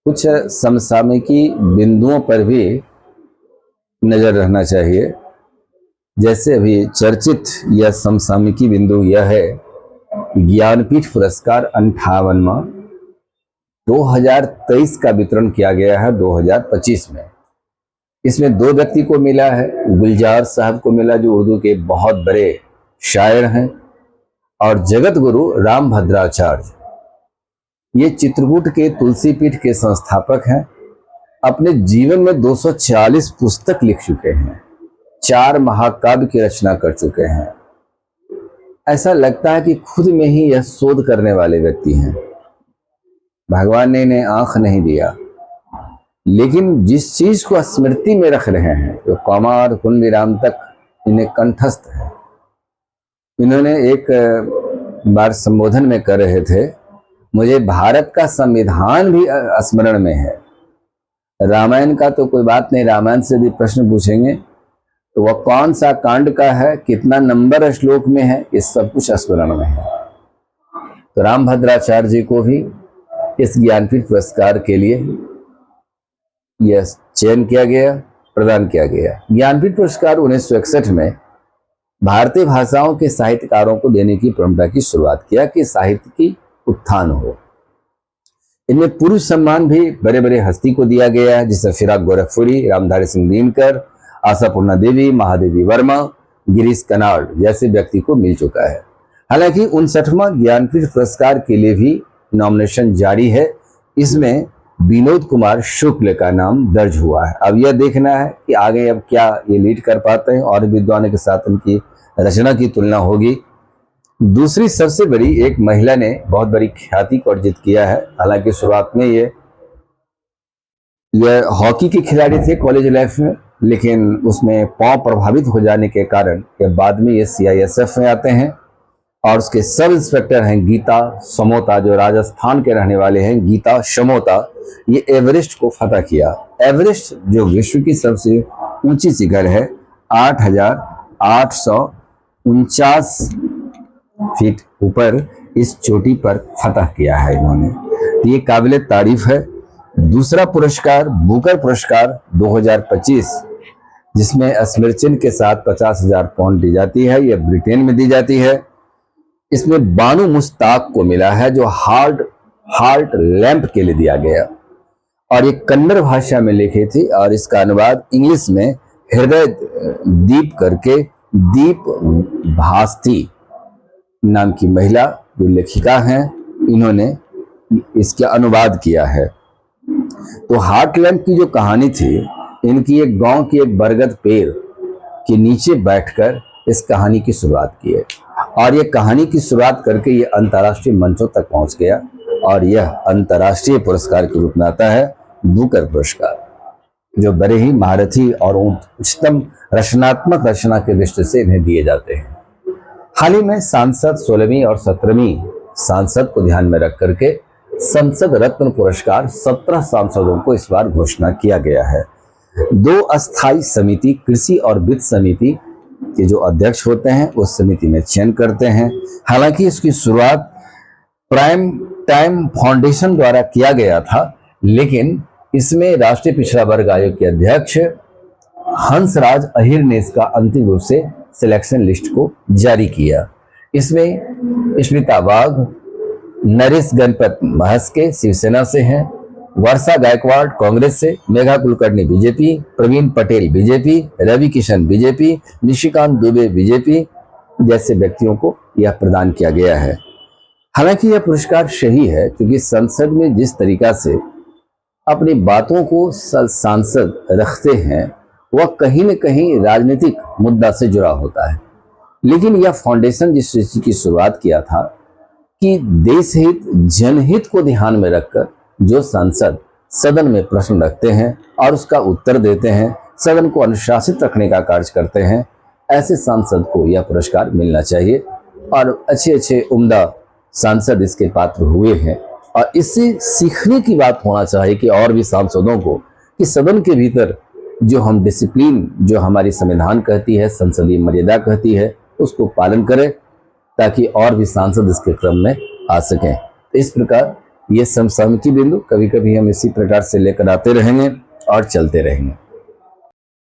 कुछ समसामयिकी बिंदुओं पर भी नजर रखना चाहिए। जैसे अभी चर्चित यह समसामयिकी बिंदु यह है कि ज्ञानपीठ पुरस्कार 58वां 2023 का वितरण किया गया है 2025 में। इसमें दो व्यक्ति को मिला है। गुलजार साहब को मिला जो उर्दू के बहुत बड़े शायर हैं, और जगत गुरु रामभद्राचार्य, ये चित्रकूट के तुलसी पीठ के संस्थापक हैं। अपने जीवन में 240 पुस्तक लिख चुके हैं, 4 महाकाव्य की रचना कर चुके हैं। ऐसा लगता है कि खुद में ही यह शोध करने वाले व्यक्ति हैं। भगवान ने इन्हें आंख नहीं दिया, लेकिन जिस चीज को स्मृति में रख रहे हैं, जो कौमार कुंड विराम तक इन्हें कंठस्थ है। इन्होंने एक बार संबोधन में कर रहे थे, मुझे भारत का संविधान भी स्मरण में है। रामायण का तो कोई बात नहीं, रामायण से भी प्रश्न पूछेंगे तो वह कौन सा कांड का है, कितना नंबर श्लोक में है, ये सब कुछ स्मरण में है। तो रामभद्राचार्य जी को भी इस ज्ञानपीठ पुरस्कार के लिए यह चयन किया गया, प्रदान किया गया। ज्ञानपीठ पुरस्कार 1961 में भारतीय भाषाओं के साहित्यकारों को देने की परंपरा की शुरुआत किया कि साहित्य की उत्थान हो। इनमें पुरुष सम्मान भी बड़े बड़े हस्ती को दिया गया है, जैसे फिराक गोरखपुरी, रामधारी सिंह दिनकर, आशापूर्णा देवी, महादेवी वर्मा, गिरीश कर्नाड जैसे व्यक्ति को मिल चुका है। हालांकि 59वां ज्ञानपीठ पुरस्कार के लिए भी नॉमिनेशन जारी है। इसमें विनोद कुमार शुक्ल का नाम दर्ज हुआ है। अब यह देखना है कि आगे अब क्या ये लीड कर पाते हैं और विद्वानों के साथ उनकी रचना की तुलना होगी। दूसरी सबसे बड़ी एक महिला ने बहुत बड़ी ख्याति को अर्जित किया है। हालांकि शुरुआत में ये हॉकी के खिलाड़ी थे कॉलेज लाइफ में, लेकिन उसमें पांव प्रभावित हो जाने के कारण ये बाद में ये CISF में आते हैं और उसके सब इंस्पेक्टर हैं गीता समोता, जो राजस्थान के रहने वाले हैं। गीता समोता ये एवरेस्ट को फतह किया। एवरेस्ट जो विश्व की सबसे ऊंची शिखर है, 8,849 फीट ऊपर इस चोटी पर फतह किया है इन्होंने। ये काबिले तारीफ है। दूसरा पुरस्कार बुकर पुरस्कार 2025, जिसमें स्मृतिचिन्ह के साथ 50,000 पाउंड दी जाती है। यह ब्रिटेन में दी जाती है। इसमें बानू मुश्ताक को मिला है, जो हार्ट लैंप के लिए दिया गया, और ये कन्नड़ भाषा में लिखी थी और इसका अनुवाद इंग्लिश में हृदय दीप करके दीप भास्ती नाम की महिला जो लेखिका हैं, इन्होंने इसका अनुवाद किया है। तो हार्ट लैंप की जो कहानी थी, इनकी एक गांव की एक बरगद पेड़ के नीचे बैठकर इस कहानी की शुरुआत की है, और ये कहानी की शुरुआत करके ये अंतर्राष्ट्रीय मंचों तक पहुंच गया, और यह अंतर्राष्ट्रीय पुरस्कार के रूप में आता है बुकर पुरस्कार, जो बड़े ही महारथी और उच्चतम रचनात्मक रचना की दृष्टि से इन्हें दिए जाते हैं। हाल ही में सांसद 16वीं और 17वीं सांसद को ध्यान में रख करके संसद रत्न पुरस्कार 17 सांसदों को इस बार घोषणा किया गया है। 2 अस्थायी समिति, कृषि और वित्त समिति के जो अध्यक्ष होते हैं उस समिति में चयन करते हैं। हालांकि इसकी शुरुआत प्राइम टाइम फाउंडेशन द्वारा किया गया था, लेकिन इसमें राष्ट्रीय पिछड़ा वर्ग आयोग के अध्यक्ष हंसराज अहिर ने इसका अंतिम रूप से सिलेक्शन लिस्ट को जारी किया। इसमें स्मिता वाघ, नरेश गणपत महस्के शिवसेना से हैं, वर्षा गायकवाड़ कांग्रेस से, Megha Kulkarni BJP, Praveen Patel BJP, Ravi Kishan BJP, Nishikant Dubey BJP जैसे व्यक्तियों को यह प्रदान किया गया है। हालांकि यह पुरस्कार सही है, क्योंकि संसद में जिस तरीका से अपनी बातों को सांसद रखते हैं वह कहीं न कहीं राजनीतिक मुद्दा से जुड़ा होता है। लेकिन यह फाउंडेशन जिस चीज की शुरुआत किया था कि देश हित जनहित को ध्यान में रखकर जो सांसद सदन में प्रश्न रखते हैं और उसका उत्तर देते हैं, सदन को अनुशासित रखने का कार्य करते हैं, ऐसे सांसद को यह पुरस्कार मिलना चाहिए। और अच्छे अच्छे उम्दा सांसद इसके पात्र हुए हैं, और इससे सीखने की बात होना चाहिए कि और भी सांसदों को कि सदन के भीतर जो हम डिसिप्लिन, जो हमारी संविधान कहती है, संसदीय मर्यादा कहती है, उसको पालन करें, ताकि और भी सांसद इसके क्रम में आ सकें। तो इस प्रकार ये समसामयिकी बिंदु कभी कभी हम इसी प्रकार से लेकर आते रहेंगे और चलते रहेंगे।